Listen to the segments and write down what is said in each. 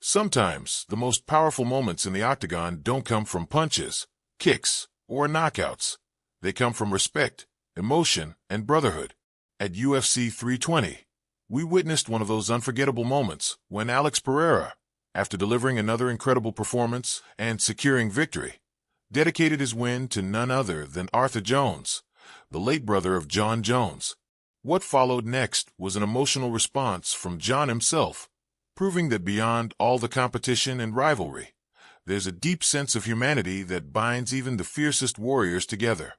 Sometimes, the most powerful moments in the octagon don't come from punches, kicks, or knockouts. They come from respect, emotion, and brotherhood. At UFC 320, we witnessed one of those unforgettable moments when Alex Pereira, after delivering another incredible performance and securing victory, dedicated his win to none other than Arthur Jones, the late brother of Jon Jones. What followed next was an emotional response from Jon himself, proving that beyond all the competition and rivalry, there's a deep sense of humanity that binds even the fiercest warriors together.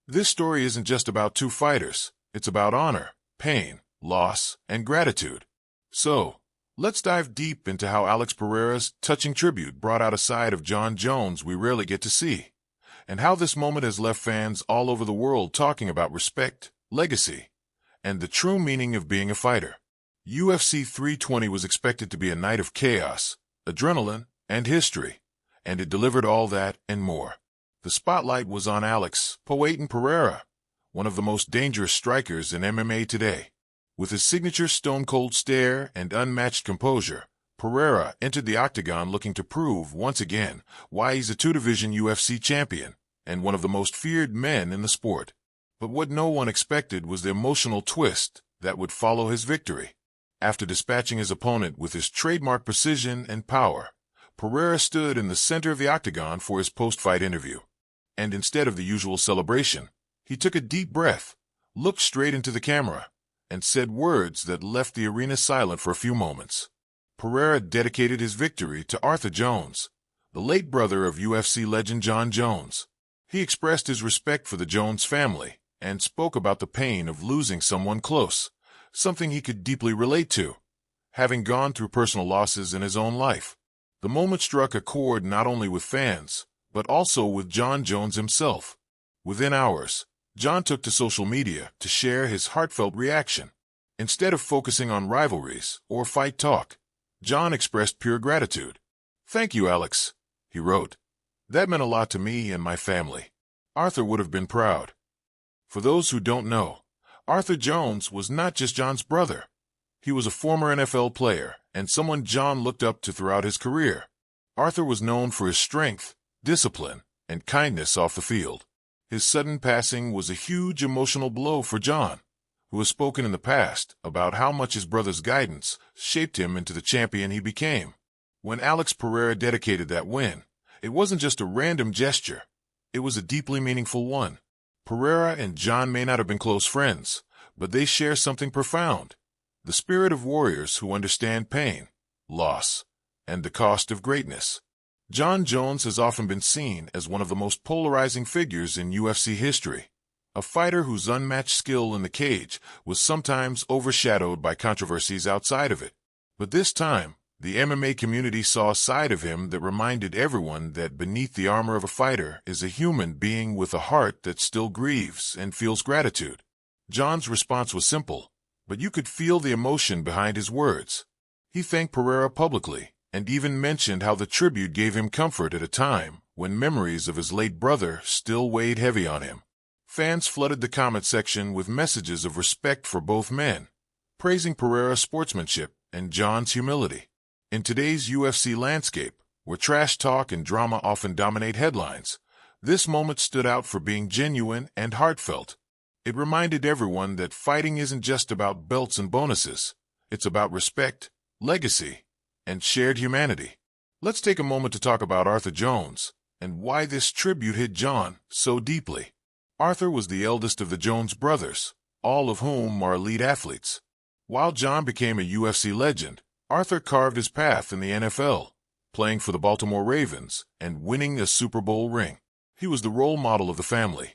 This story isn't just about two fighters, it's about honor, pain, loss, and gratitude. So, let's dive deep into how Alex Pereira's touching tribute brought out a side of Jon Jones we rarely get to see, and how this moment has left fans all over the world talking about respect, legacy, and the true meaning of being a fighter. UFC 320 was expected to be a night of chaos, adrenaline, and history, and it delivered all that and more. The spotlight was on Alex Pereira, one of the most dangerous strikers in MMA today. With his signature stone-cold stare and unmatched composure, Pereira entered the octagon looking to prove, once again, why he's a two-division UFC champion and one of the most feared men in the sport. But what no one expected was the emotional twist that would follow his victory. After dispatching his opponent with his trademark precision and power, Pereira stood in the center of the octagon for his post-fight interview. And instead of the usual celebration, he took a deep breath, looked straight into the camera, and said words that left the arena silent for a few moments. Pereira dedicated his victory to Arthur Jones, the late brother of UFC legend Jon Jones. He expressed his respect for the Jones family and spoke about the pain of losing someone close, something he could deeply relate to, having gone through personal losses in his own life. The moment struck a chord not only with fans, but also with Jon Jones himself. Within hours, Jon took to social media to share his heartfelt reaction. Instead of focusing on rivalries or fight talk, Jon expressed pure gratitude. "Thank you, Alex," he wrote. "That meant a lot to me and my family. Arthur would have been proud." For those who don't know, Arthur Jones was not just Jon's brother. He was a former NFL player and someone Jon looked up to throughout his career. Arthur was known for his strength, discipline, and kindness off the field. His sudden passing was a huge emotional blow for Jon, who has spoken in the past about how much his brother's guidance shaped him into the champion he became. When Alex Pereira dedicated that win, it wasn't just a random gesture. It was a deeply meaningful one. Pereira and Jon may not have been close friends, but they share something profound: the spirit of warriors who understand pain, loss, and the cost of greatness. Jon Jones has often been seen as one of the most polarizing figures in UFC history, a fighter whose unmatched skill in the cage was sometimes overshadowed by controversies outside of it. But this time, the MMA community saw a side of him that reminded everyone that beneath the armor of a fighter is a human being with a heart that still grieves and feels gratitude. Jon's response was simple, but you could feel the emotion behind his words. He thanked Pereira publicly, and even mentioned how the tribute gave him comfort at a time when memories of his late brother still weighed heavy on him. Fans flooded the comment section with messages of respect for both men, praising Pereira's sportsmanship and Jon's humility. In today's UFC landscape, where trash talk and drama often dominate headlines, this moment stood out for being genuine and heartfelt. It reminded everyone that fighting isn't just about belts and bonuses. It's about respect, legacy, and shared humanity. Let's take a moment to talk about Arthur Jones and why this tribute hit Jon so deeply. Arthur was the eldest of the Jones brothers, all of whom are elite athletes. While Jon became a UFC legend, Arthur carved his path in the NFL, playing for the Baltimore Ravens and winning a Super Bowl ring. He was the role model of the family,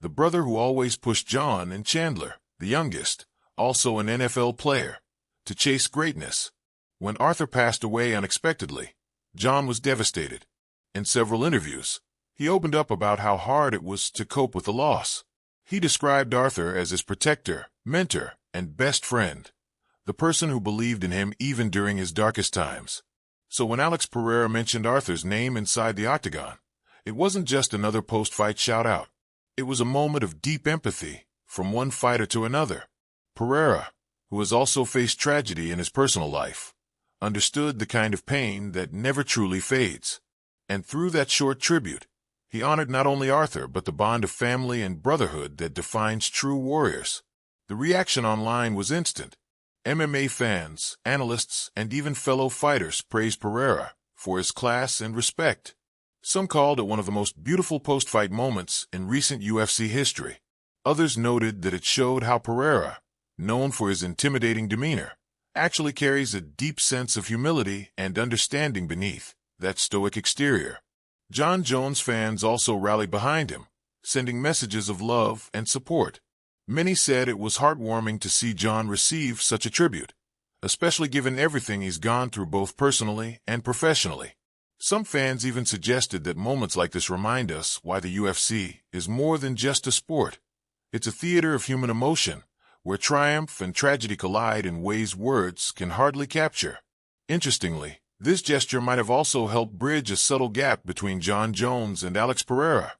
the brother who always pushed Jon and Chandler, the youngest, also an NFL player, to chase greatness. When Arthur passed away unexpectedly, Jon was devastated. In several interviews, he opened up about how hard it was to cope with the loss. He described Arthur as his protector, mentor, and best friend, the person who believed in him even during his darkest times. So when Alex Pereira mentioned Arthur's name inside the octagon, it wasn't just another post-fight shout-out. It was a moment of deep empathy from one fighter to another. Pereira, who has also faced tragedy in his personal life, understood the kind of pain that never truly fades. And through that short tribute, he honored not only Arthur but the bond of family and brotherhood that defines true warriors. The reaction online was instant. MMA fans, analysts, and even fellow fighters praised Pereira for his class and respect. Some called it one of the most beautiful post-fight moments in recent UFC history. Others noted that it showed how Pereira, known for his intimidating demeanor, actually carries a deep sense of humility and understanding beneath that stoic exterior. Jon Jones fans also rallied behind him, sending messages of love and support. Many said it was heartwarming to see Jon receive such a tribute, especially given everything he's gone through both personally and professionally. Some fans even suggested that moments like this remind us why the UFC is more than just a sport. It's a theater of human emotion, where triumph and tragedy collide in ways words can hardly capture. Interestingly, this gesture might have also helped bridge a subtle gap between Jon Jones and Alex Pereira,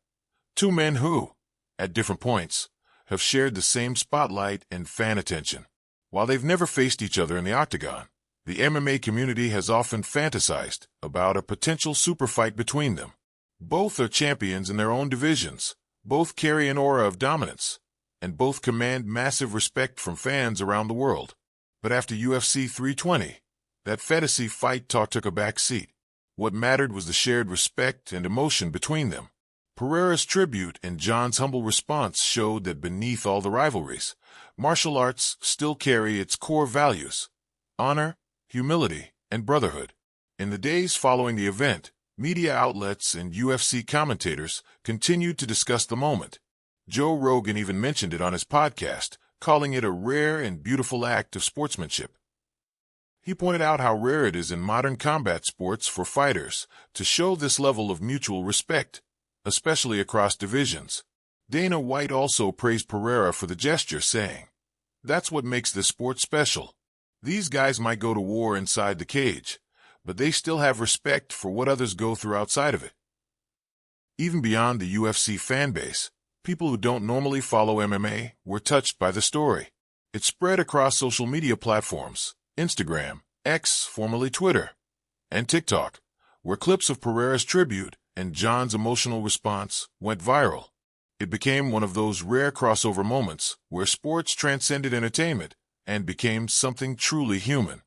two men who, at different points, have shared the same spotlight and fan attention. While they've never faced each other in the octagon, the MMA community has often fantasized about a potential super fight between them. Both are champions in their own divisions, both carry an aura of dominance, and both command massive respect from fans around the world. But after UFC 320, that fantasy fight talk took a back seat. What mattered was the shared respect and emotion between them. Pereira's tribute and Jon's humble response showed that beneath all the rivalries, martial arts still carry its core values: honor, humility, and brotherhood. In the days following the event, media outlets and UFC commentators continued to discuss the moment. Joe Rogan even mentioned it on his podcast, calling it a rare and beautiful act of sportsmanship. He pointed out how rare it is in modern combat sports for fighters to show this level of mutual respect, especially across divisions. Dana White also praised Pereira for the gesture, saying, "That's what makes this sport special. These guys might go to war inside the cage, but they still have respect for what others go through outside of it." Even beyond the UFC fanbase, people who don't normally follow MMA were touched by the story. It spread across social media platforms, Instagram, X, formerly Twitter, and TikTok, where clips of Pereira's tribute and Jon's emotional response went viral. It became one of those rare crossover moments where sports transcended entertainment and became something truly human.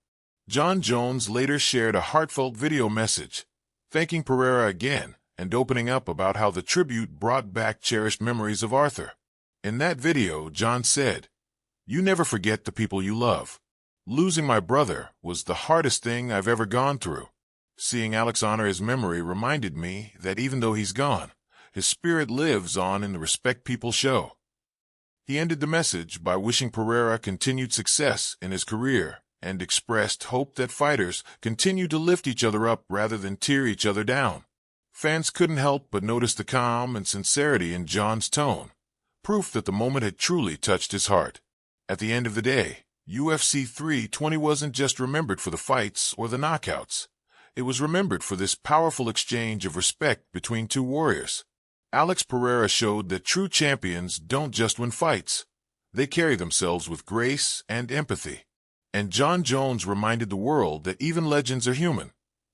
Jon Jones later shared a heartfelt video message, thanking Pereira again and opening up about how the tribute brought back cherished memories of Arthur. In that video, Jon said, "You never forget the people you love. Losing my brother was the hardest thing I've ever gone through. Seeing Alex honor his memory reminded me that even though he's gone, his spirit lives on in the respect people show." He ended the message by wishing Pereira continued success in his career and expressed hope that fighters continue to lift each other up rather than tear each other down. Fans couldn't help but notice the calm and sincerity in Jon's tone, proof that the moment had truly touched his heart. At the end of the day, UFC 320 wasn't just remembered for the fights or the knockouts. It was remembered for this powerful exchange of respect between two warriors. Alex Pereira showed that true champions don't just win fights. They carry themselves with grace and empathy. And Jon Jones reminded the world that even legends are human,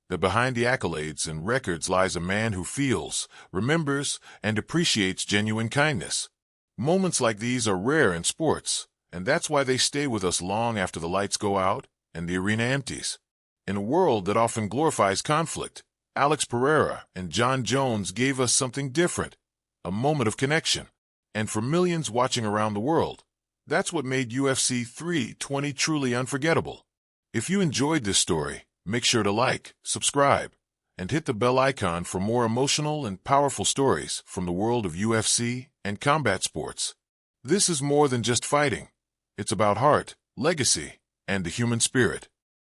that behind the accolades and records lies a man who feels, remembers, and appreciates genuine kindness. Moments like these are rare in sports, and that's why they stay with us long after the lights go out and the arena empties. In a world that often glorifies conflict, Alex Pereira and Jon Jones gave us something different, a moment of connection. And for millions watching around the world, that's what made UFC 320 truly unforgettable. If you enjoyed this story, make sure to like, subscribe, and hit the bell icon for more emotional and powerful stories from the world of UFC and combat sports. This is more than just fighting. It's about heart, legacy, and the human spirit.